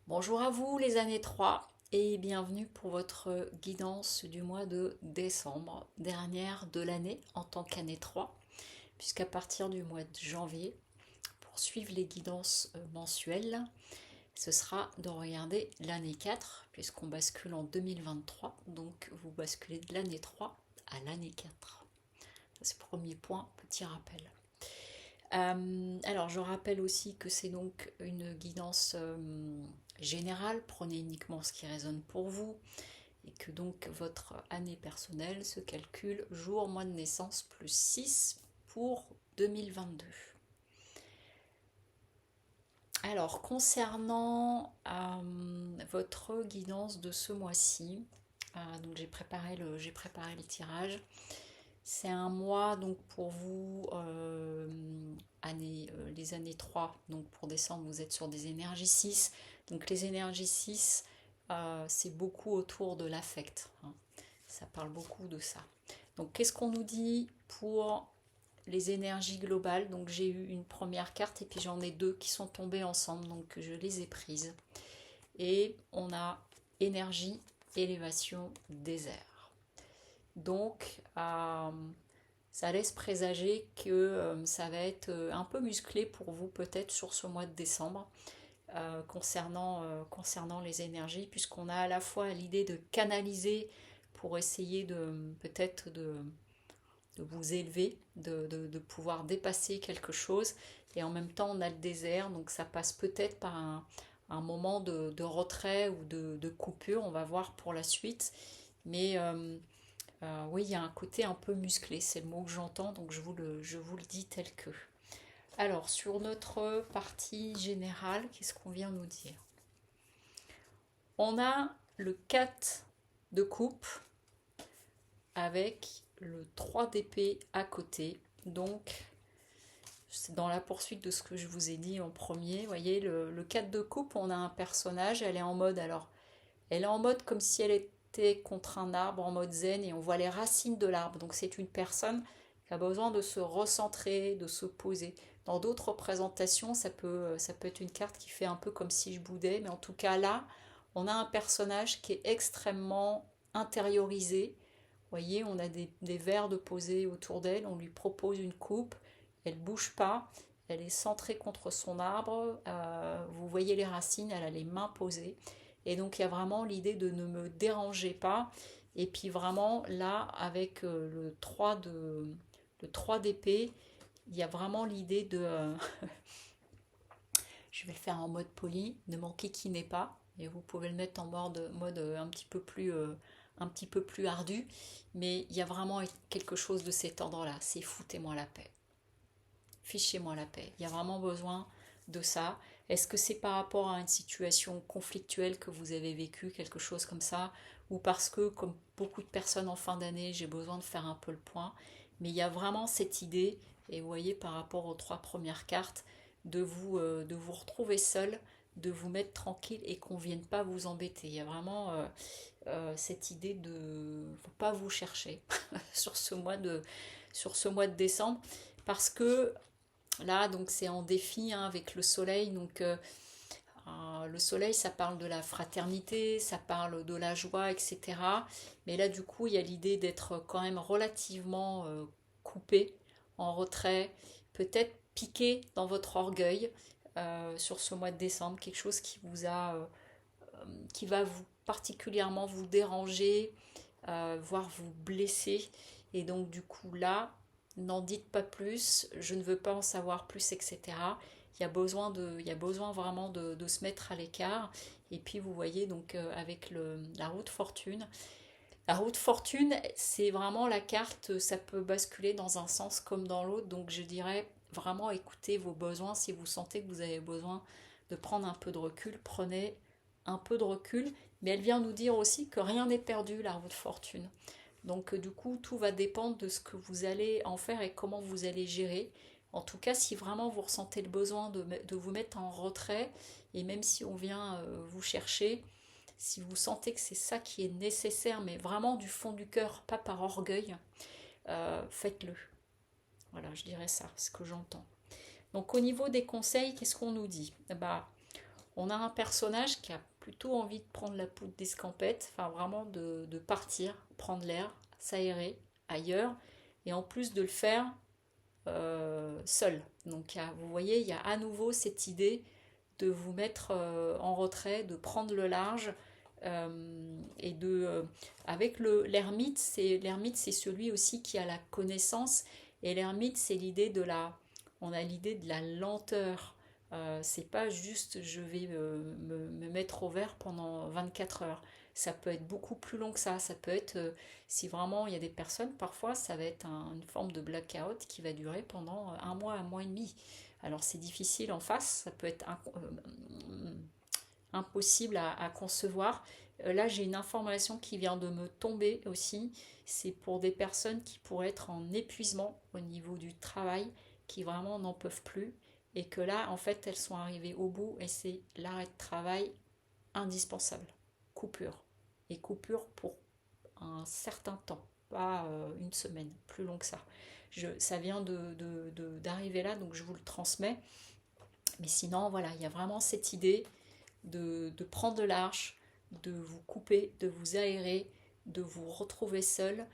Bonjour à vous les années 3 et bienvenue pour votre guidance du mois de décembre, dernière de l'année en tant qu'année 3, puisqu'à partir du mois de janvier, pour suivre les guidances mensuelles, ce sera de regarder l'année 4, puisqu'on bascule en 2023, donc vous basculez de l'année 3 à l'année 4. C'est le premier point, petit rappel. Alors je rappelle aussi que c'est donc une guidance générale, prenez uniquement ce qui résonne pour vous et que donc votre année personnelle se calcule jour, mois de naissance plus 6 pour 2022. Alors concernant votre guidance de ce mois-ci, donc j'ai préparé le tirage. C'est un mois donc pour vous, les années 3, donc pour décembre vous êtes sur des énergies 6. Donc les énergies 6, c'est beaucoup autour de l'affect, hein. Ça parle beaucoup de ça. Donc qu'est-ce qu'on nous dit pour les énergies globales? Donc j'ai eu une première carte et puis j'en ai deux qui sont tombées ensemble, donc je les ai prises. Et on a énergie, élévation, désert. Donc, ça laisse présager que ça va être un peu musclé pour vous peut-être sur ce mois de décembre concernant les énergies, puisqu'on a à la fois l'idée de canaliser pour essayer de peut-être de vous élever, de pouvoir dépasser quelque chose, et en même temps on a le désert, donc ça passe peut-être par un moment de retrait ou de coupure, on va voir pour la suite, mais oui, il y a un côté un peu musclé, c'est le mot que j'entends, donc je vous le dis tel que. Alors, sur notre partie générale, qu'est-ce qu'on vient nous dire? On a le 4 de coupe avec le 3 d'épée à côté. Donc, c'est dans la poursuite de ce que je vous ai dit en premier. Vous voyez, le 4 de coupe, on a un personnage, elle est en mode, alors, elle est en mode comme si elle était contre un arbre, en mode zen, et on voit les racines de l'arbre. Donc, c'est une personne qui a besoin de se recentrer, de se poser. Dans d'autres représentations, ça peut être une carte qui fait un peu comme si je boudais, mais en tout cas là, on a un personnage qui est extrêmement intériorisé. Vous voyez, on a des verres de poser autour d'elle, on lui propose une coupe, elle ne bouge pas, elle est centrée contre son arbre, vous voyez les racines, elle a les mains posées. Et donc il y a vraiment l'idée de ne me déranger pas. Et puis vraiment là, avec le 3 d'épée, il y a vraiment l'idée de, je vais le faire en mode poli, ne m'enquiquinez pas. Et vous pouvez le mettre en mode un petit peu plus ardu. Mais il y a vraiment quelque chose de cet ordre-là. C'est foutez-moi la paix. Fichez-moi la paix. Il y a vraiment besoin de ça. Est-ce que c'est par rapport à une situation conflictuelle que vous avez vécu, quelque chose comme ça, ou parce que, comme beaucoup de personnes en fin d'année, j'ai besoin de faire un peu le point. Mais il y a vraiment cette idée, et vous voyez par rapport aux trois premières cartes, de vous retrouver seul, de vous mettre tranquille et qu'on ne vienne pas vous embêter. Il y a vraiment cette idée de ne pas vous chercher sur ce mois de décembre, parce que là, donc c'est en défi hein, avec le soleil. Donc le soleil, ça parle de la fraternité, ça parle de la joie, etc. Mais là, du coup, il y a l'idée d'être quand même relativement coupé, en retrait, peut-être piqué dans votre orgueil sur ce mois de décembre, quelque chose qui va vous particulièrement vous déranger, voire vous blesser. Et donc du coup là, n'en dites pas plus, je ne veux pas en savoir plus, etc. Il y a besoin vraiment de se mettre à l'écart. Et puis vous voyez donc avec la roue de fortune. La roue de fortune, c'est vraiment la carte, ça peut basculer dans un sens comme dans l'autre. Donc je dirais vraiment écoutez vos besoins. Si vous sentez que vous avez besoin de prendre un peu de recul, prenez un peu de recul. Mais elle vient nous dire aussi que rien n'est perdu, la roue de fortune. Donc du coup, tout va dépendre de ce que vous allez en faire et comment vous allez gérer. En tout cas, si vraiment vous ressentez le besoin de vous mettre en retrait, et même si on vient vous chercher, si vous sentez que c'est ça qui est nécessaire, mais vraiment du fond du cœur, pas par orgueil, faites-le. Voilà, je dirais ça, ce que j'entends. Donc au niveau des conseils, qu'est-ce qu'on nous dit? Bah, On a un personnage qui a plutôt envie de prendre la poudre d'escampette, enfin vraiment de partir, prendre l'air, s'aérer ailleurs, et en plus de le faire seul. Donc vous voyez, il y a à nouveau cette idée de vous mettre en retrait, de prendre le large, et avec l'ermite, c'est celui aussi qui a la connaissance, et l'ermite c'est l'idée de la on a l'idée de la lenteur. C'est pas juste je vais me mettre au vert pendant 24 heures. Ça peut être beaucoup plus long que ça peut être, si vraiment il y a des personnes, parfois ça va être une forme de blackout qui va durer pendant un mois et demi. Alors c'est difficile en face, ça peut être impossible à concevoir. Là, j'ai une information qui vient de me tomber aussi. C'est pour des personnes qui pourraient être en épuisement au niveau du travail, qui vraiment n'en peuvent plus. Et que là, en fait, elles sont arrivées au bout et c'est l'arrêt de travail indispensable. Coupure. Et coupure pour un certain temps, pas une semaine, plus long que ça. Ça vient d'arriver là, donc je vous le transmets. Mais sinon, voilà, il y a vraiment cette idée de prendre de l'arche, de vous couper, de vous aérer, de vous retrouver seul,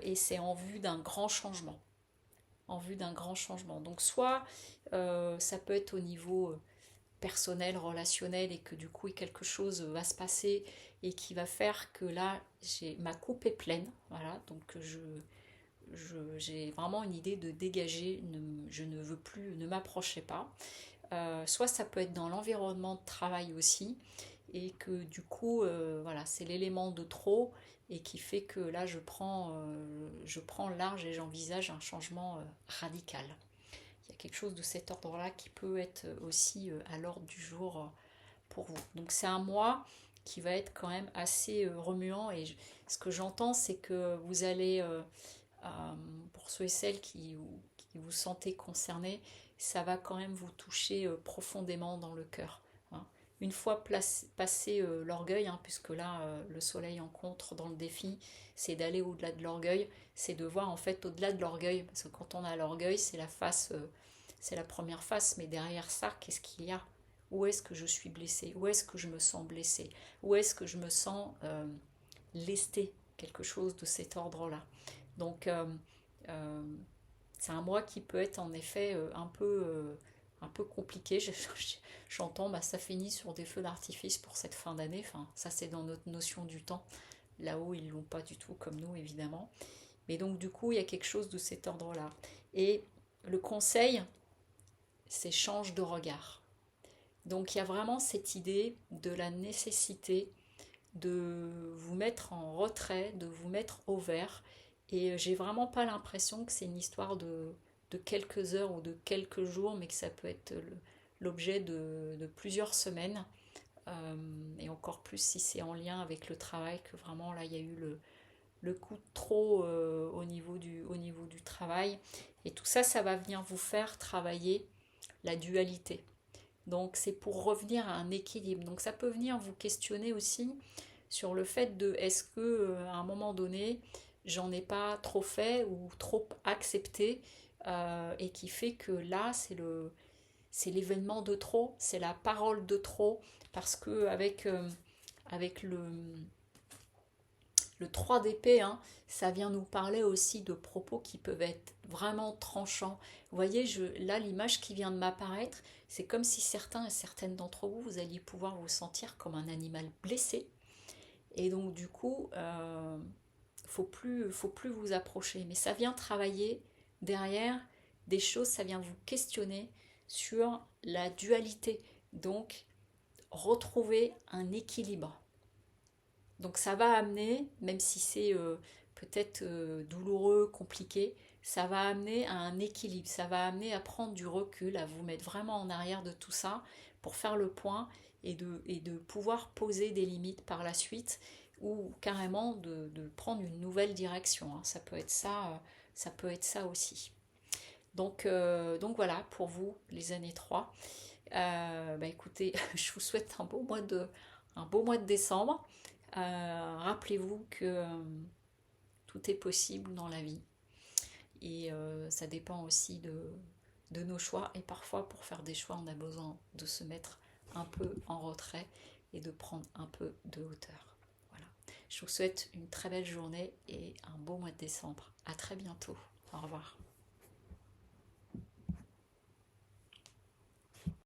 et c'est en vue d'un grand changement. En vue d'un grand changement. Donc soit ça peut être au niveau personnel, relationnel, et que du coup quelque chose va se passer et qui va faire que là ma coupe est pleine. Voilà, donc j'ai vraiment une idée de dégager, je ne veux plus, ne m'approchez pas. Soit ça peut être dans l'environnement de travail aussi, et que du coup, voilà, c'est l'élément de trop, et qui fait que là, je prends large et j'envisage un changement radical. Il y a quelque chose de cet ordre-là qui peut être aussi à l'ordre du jour pour vous. Donc c'est un mois qui va être quand même assez remuant, et ce que j'entends, c'est que vous allez, pour ceux et celles qui vous sentez concernés, ça va quand même vous toucher profondément dans le cœur. Hein. Une fois passé l'orgueil, hein, puisque là le soleil en contre dans le défi, c'est d'aller au-delà de l'orgueil, c'est de voir en fait au-delà de l'orgueil, parce que quand on a l'orgueil, c'est la face, c'est la première face, mais derrière ça, qu'est-ce qu'il y a? Où est-ce que je suis blessée? Où est-ce que je me sens blessée? Où est-ce que je me sens lestée? Quelque chose de cet ordre-là. Donc, euh, c'est un mois qui peut être en effet un peu compliqué. J'entends, bah, ça finit sur des feux d'artifice pour cette fin d'année. Enfin, ça, c'est dans notre notion du temps. Là-haut, ils ne l'ont pas du tout comme nous, évidemment. Mais donc, du coup, il y a quelque chose de cet ordre-là. Et le conseil, c'est change de regard. Donc, il y a vraiment cette idée de la nécessité de vous mettre en retrait, de vous mettre au vert. Et j'ai vraiment pas l'impression que c'est une histoire de quelques heures ou de quelques jours, mais que ça peut être l'objet de plusieurs semaines. Et encore plus si c'est en lien avec le travail, que vraiment là il y a eu le coup de trop au niveau du travail. Et tout ça, ça va venir vous faire travailler la dualité. Donc c'est pour revenir à un équilibre. Donc ça peut venir vous questionner aussi sur le fait de est-ce que à un moment donné j'en ai pas trop fait ou trop accepté, et qui fait que là c'est l'événement de trop, c'est la parole de trop, parce que avec le 3 d'épée, hein, ça vient nous parler aussi de propos qui peuvent être vraiment tranchants. Vous voyez, là, l'image qui vient de m'apparaître, c'est comme si certains et certaines d'entre vous, vous alliez pouvoir vous sentir comme un animal blessé. Et donc, du coup, faut plus vous approcher. Mais ça vient travailler derrière des choses, ça vient vous questionner sur la dualité. Donc, retrouver un équilibre. Donc ça va amener, même si c'est peut-être douloureux, compliqué, ça va amener à un équilibre, ça va amener à prendre du recul, à vous mettre vraiment en arrière de tout ça pour faire le point, et de pouvoir poser des limites par la suite, ou carrément de prendre une nouvelle direction. Hein. Ça peut être ça aussi. Donc voilà pour vous les années 3. Bah écoutez, je vous souhaite un beau mois de décembre. Rappelez-vous que tout est possible dans la vie, et ça dépend aussi de nos choix, et parfois pour faire des choix on a besoin de se mettre un peu en retrait et de prendre un peu de hauteur. Voilà. Je vous souhaite une très belle journée et un beau mois de décembre. À très bientôt. Au revoir.